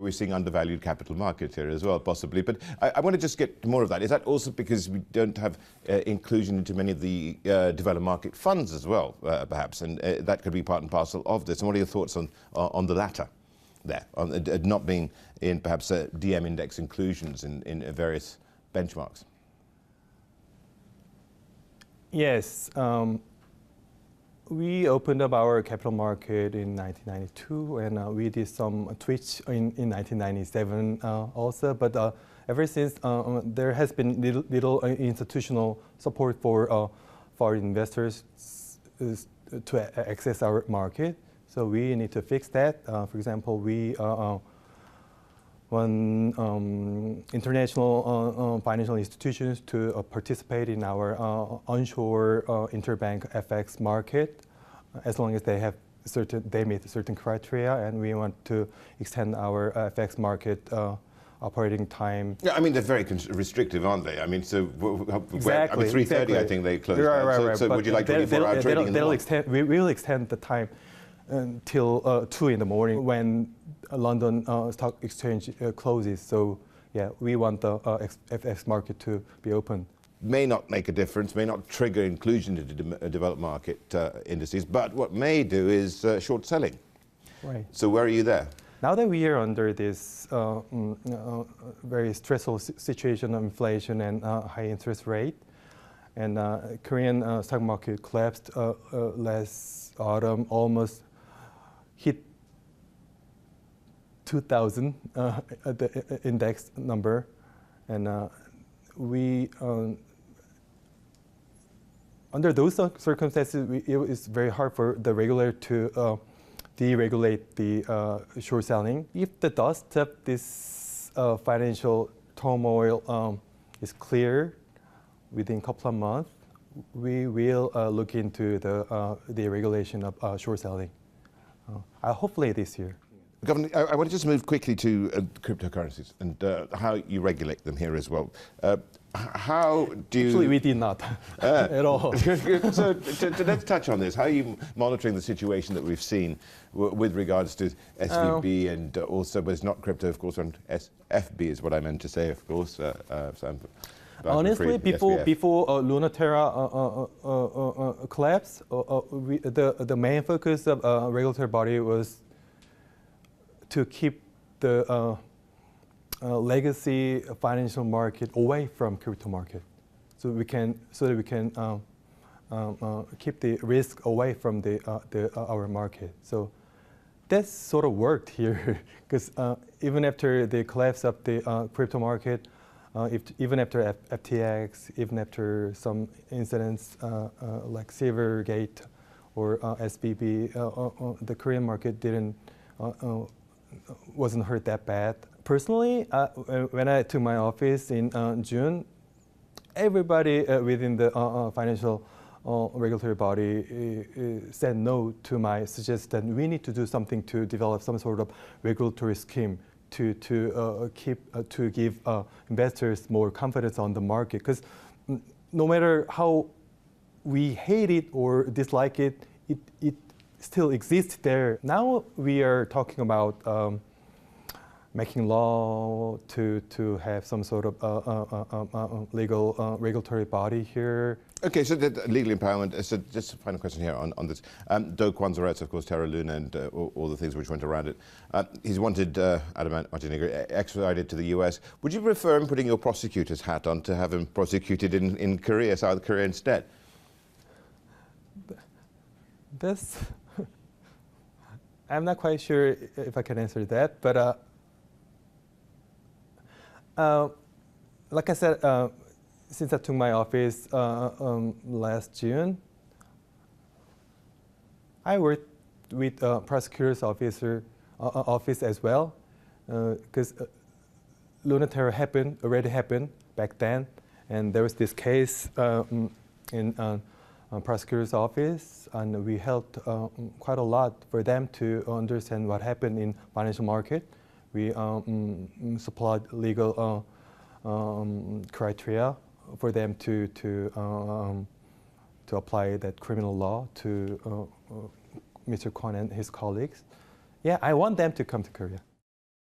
We're seeing undervalued capital markets here as well, possibly. But I want to just get more of that. Is that also because we don't have inclusion into many of the developed market funds as well, perhaps? And that could be part and parcel of this. And what are your thoughts on the latter there, on not being in perhaps DM index inclusions in various benchmarks? Yes. We opened up our capital market in 1992, and we did some tweaks in 1997 also. But ever since, there has been little institutional support for foreign investors to access our market. So we need to fix that. For example, we want international financial institutions to participate in our onshore interbank FX market, as long as they meet certain criteria, and we want to extend our FX market operating time. Yeah, I mean they're very restrictive, aren't they? I mean, so exactly. 3:30, exactly. I think they closed. Right. So would you like 24-hour trading in the morning? We will extend the time until 2 in the morning when London Stock Exchange closes. So yeah, we want the FX market to be open. May not make a difference, may not trigger inclusion into developed market indices, but what may do is short selling. Right. So where are you there? Now that we are under this very stressful situation of inflation and high interest rate, and Korean stock market collapsed last autumn, almost hit 2,000 the index number, and we under those circumstances, it was very hard for the regulator to deregulate the short selling. If the dust of this financial turmoil is clear within a couple of months, we will look into the regulation of short selling. Hopefully this year. Governor, I want to just move quickly to cryptocurrencies and how you regulate them here as well. How do you... Actually, we did not at all. So let's touch on this. How are you monitoring the situation that we've seen with regards to SVB and also, but it's not crypto, of course, and SFB is what I meant to say, of course. Honestly, before Luna Terra collapse, the main focus of regulatory body was to keep the legacy financial market away from crypto market, so that we can keep the risk away from our market. So that sort of worked here, because even after the collapse of the crypto market, even after FTX, even after some incidents like Silvergate or SVB, the Korean market wasn't hurt that bad. Personally, when I took my office in June, everybody within the financial regulatory body said no to my suggestion that we need to do something to develop some sort of regulatory scheme to give investors more confidence on the market. Because no matter how we hate it or dislike it, it still exists there. Now we are talking about making law to have some sort of legal regulatory body here. Okay, so the legal empowerment. So just a final question here on this. Do Kwon Zaret's, of course, Terra Luna and all the things which went around it. He's wanted Adam Montenegro extradited to the US. Would you prefer him putting your prosecutor's hat on to have him prosecuted in Korea, South Korea instead? This, I'm not quite sure if I can answer that, but like I said, since I took my office last June, I worked with prosecutor's office as well, because Luna Terra already happened back then, and there was this case in prosecutor's office, and we helped quite a lot for them to understand what happened in financial market. We supplied legal criteria for them to apply that criminal law to Mr. Kwon and his colleagues. Yeah, I want them to come to Korea.